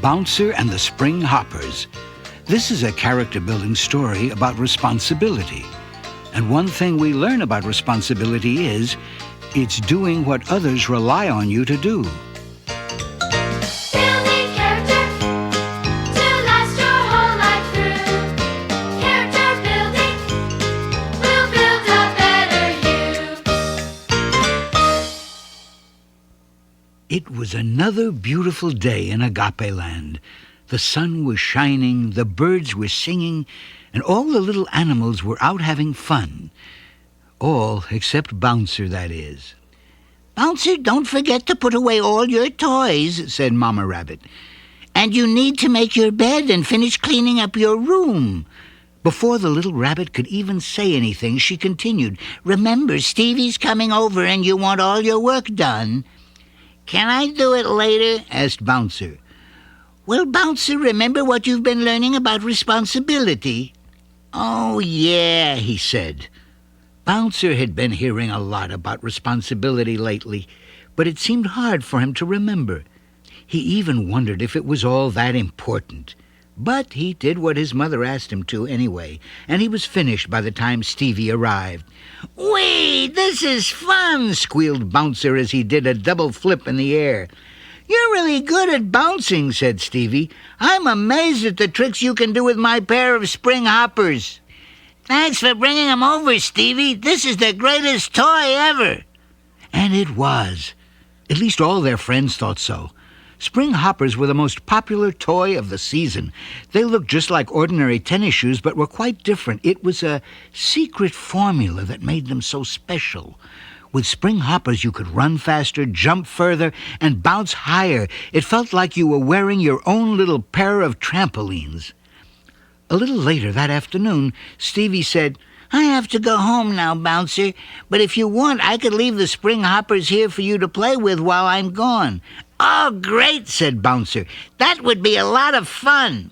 Bouncer and the Spring Hoppers. This is a character-building story about responsibility. And one thing we learn about responsibility is it's doing what others rely on you to do. Building character to last your whole life through. Character building will build a better you. It was another beautiful day in Agapeland. The sun was shining, the birds were singing, and all the little animals were out having fun. All except Bouncer, that is. Bouncer, don't forget to put away all your toys, said Mama Rabbit. And you need to make your bed and finish cleaning up your room. Before the little rabbit could even say anything, she continued, Remember, Stevie's coming over and you want all your work done. Can I do it later? Asked Bouncer. Well, Bouncer, remember what you've been learning about responsibility? Oh, yeah, he said. Bouncer had been hearing a lot about responsibility lately, but it seemed hard for him to remember. He even wondered if it was all that important. But he did what his mother asked him to anyway, and he was finished by the time Stevie arrived. Wait, this is fun, squealed Bouncer as he did a double flip in the air. You're really good at bouncing, said Stevie. I'm amazed at the tricks you can do with my pair of spring hoppers. Thanks for bringing them over, Stevie. This is the greatest toy ever. And it was. At least all their friends thought so. Spring hoppers were the most popular toy of the season. They looked just like ordinary tennis shoes, but were quite different. It was a secret formula that made them so special. With spring hoppers, you could run faster, jump further, and bounce higher. It felt like you were wearing your own little pair of trampolines. A little later that afternoon, Stevie said, I have to go home now, Bouncer, but if you want, I could leave the spring hoppers here for you to play with while I'm gone. Oh, great, said Bouncer. That would be a lot of fun.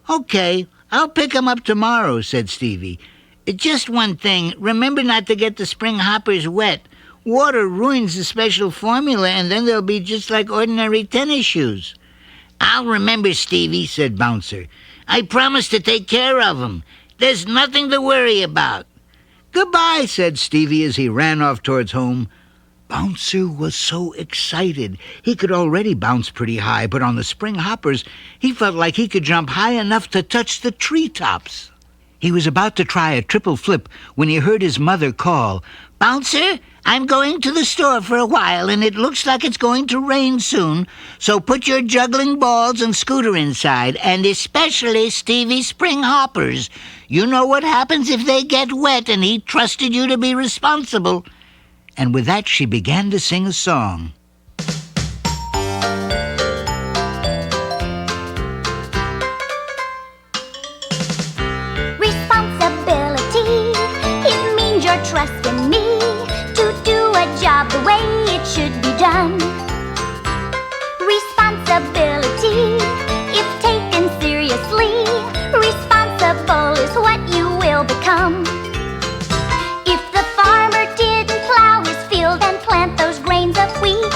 Okay, I'll pick 'em up tomorrow, said Stevie. Just one thing, remember not to get the spring hoppers wet. Water ruins the special formula, and then they'll be just like ordinary tennis shoes. I'll remember, Stevie, said Bouncer. I promise to take care of 'em. There's nothing to worry about. Goodbye, said Stevie as he ran off towards home. Bouncer was so excited. He could already bounce pretty high, but on the spring hoppers, he felt like he could jump high enough to touch the treetops. He was about to try a triple flip when he heard his mother call, Bouncer, I'm going to the store for a while, and it looks like it's going to rain soon, so put your juggling balls and scooter inside, and especially Stevie's spring hoppers. You know what happens if they get wet, and he trusted you to be responsible. And with that, she began to sing a song. Responsibility, it means you're trusting me to do a job the way it should be done. Responsibility, if taken seriously, responsible is what you will become. If the farmer didn't plow his field and plant those grains of wheat,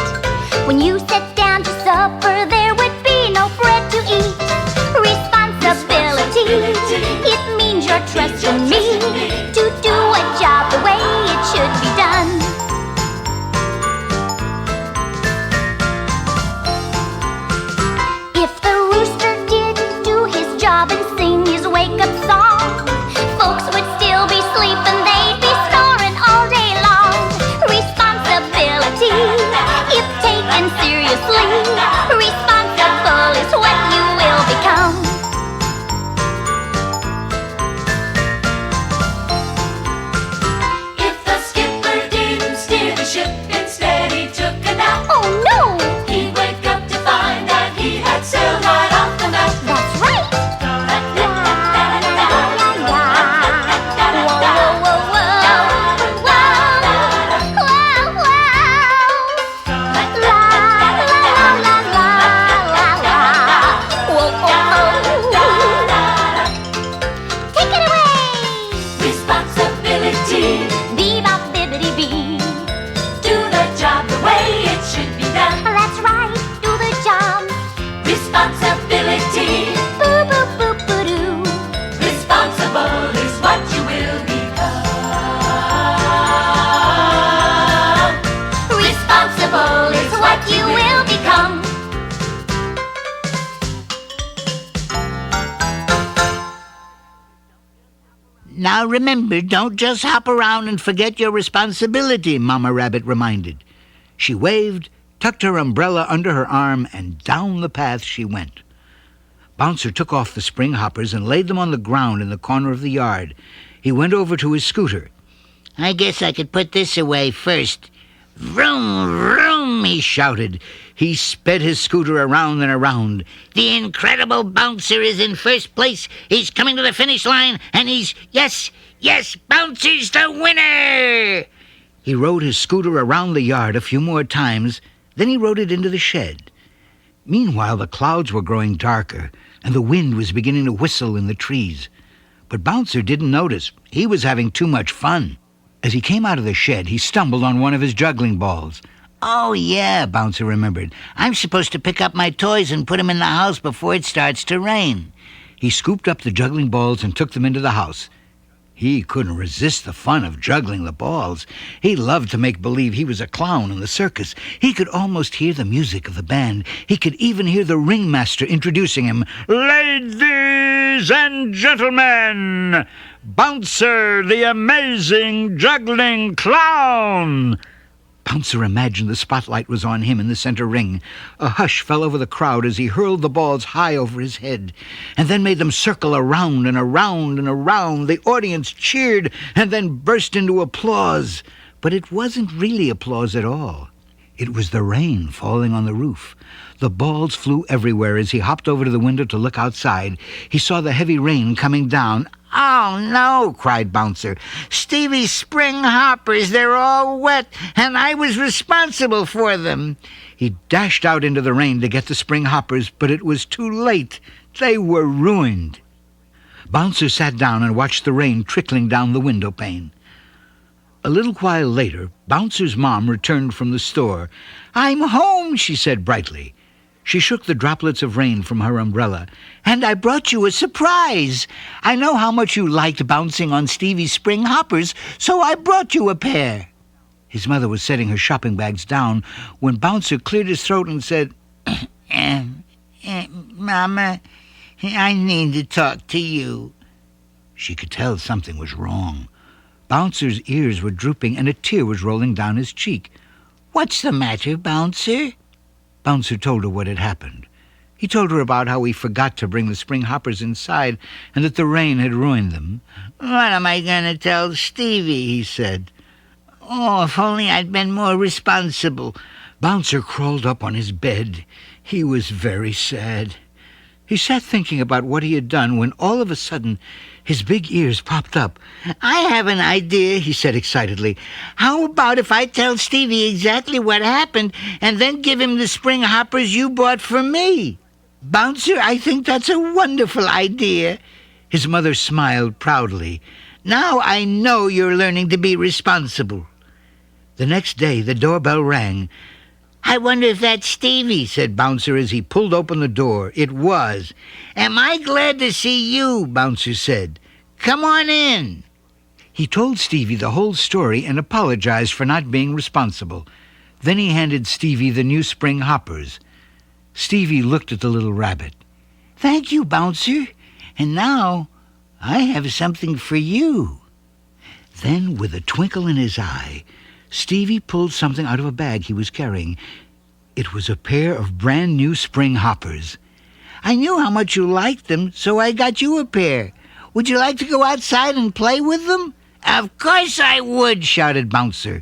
Now remember, don't just hop around and forget your responsibility, Mama Rabbit reminded. She waved, tucked her umbrella under her arm, and down the path she went. Bouncer took off the spring hoppers and laid them on the ground in the corner of the yard. He went over to his scooter. I guess I could put this away first. Vroom, vroom, he shouted. He sped his scooter around and around. The incredible Bouncer is in first place. He's coming to the finish line, and yes, Bouncer's the winner! He rode his scooter around the yard a few more times, then he rode it into the shed. Meanwhile, the clouds were growing darker, and the wind was beginning to whistle in the trees. But Bouncer didn't notice. He was having too much fun. As he came out of the shed, he stumbled on one of his juggling balls. Oh, yeah, Bouncer remembered. I'm supposed to pick up my toys and put them in the house before it starts to rain. He scooped up the juggling balls and took them into the house. He couldn't resist the fun of juggling the balls. He loved to make believe he was a clown in the circus. He could almost hear the music of the band. He could even hear the ringmaster introducing him. "Ladies and gentlemen, Bouncer, the amazing juggling clown!" Bouncer imagined the spotlight was on him in the center ring. A hush fell over the crowd as he hurled the balls high over his head, and then made them circle around and around and around. The audience cheered and then burst into applause. But it wasn't really applause at all. It was the rain falling on the roof. The balls flew everywhere as he hopped over to the window to look outside. He saw the heavy rain coming down. Oh, no, cried Bouncer. Stevie's spring hoppers, they're all wet, and I was responsible for them. He dashed out into the rain to get the spring hoppers, but it was too late. They were ruined. Bouncer sat down and watched the rain trickling down the window pane. A little while later, Bouncer's mom returned from the store. "I'm home," she said brightly. She shook the droplets of rain from her umbrella. "And I brought you a surprise. I know how much you liked bouncing on Stevie's spring hoppers, so I brought you a pair." His mother was setting her shopping bags down when Bouncer cleared his throat and said, Mama, I need to talk to you. She could tell something was wrong. Bouncer's ears were drooping and a tear was rolling down his cheek. What's the matter, Bouncer? Bouncer told her what had happened. He told her about how he forgot to bring the spring hoppers inside and that the rain had ruined them. What am I going to tell Stevie, he said. Oh, if only I'd been more responsible. Bouncer crawled up on his bed. He was very sad. He sat thinking about what he had done when all of a sudden his big ears popped up. I have an idea, he said excitedly. How about if I tell Stevie exactly what happened and then give him the spring hoppers you bought for me? Bouncer, I think that's a wonderful idea. His mother smiled proudly. Now I know you're learning to be responsible. The next day the doorbell rang. I wonder if that's Stevie, said Bouncer as he pulled open the door. It was. Am I glad to see you, Bouncer said. Come on in. He told Stevie the whole story and apologized for not being responsible. Then he handed Stevie the new spring hoppers. Stevie looked at the little rabbit. Thank you, Bouncer. And now I have something for you. Then, with a twinkle in his eye, Stevie pulled something out of a bag he was carrying. It was a pair of brand new spring hoppers. I knew how much you liked them, so I got you a pair. Would you like to go outside and play with them? Of course I would, shouted Bouncer.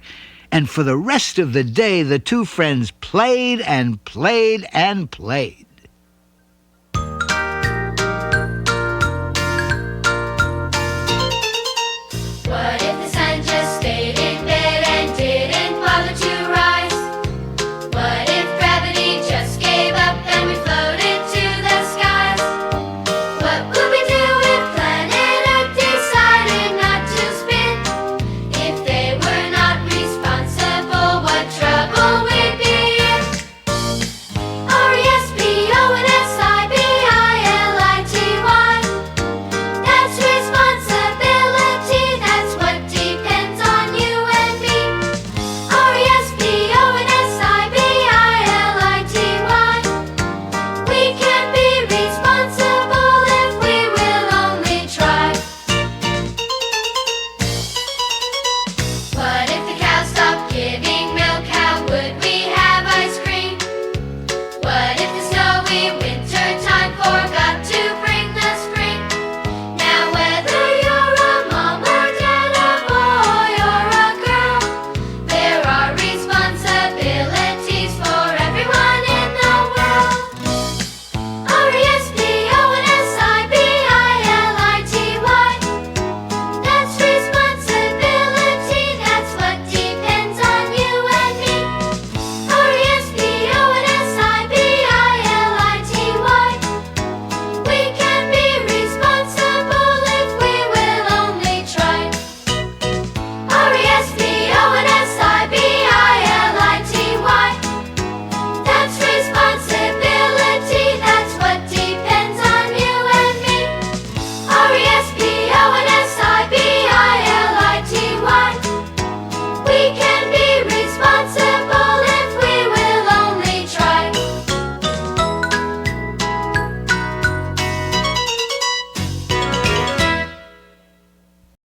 And for the rest of the day, the two friends played and played and played.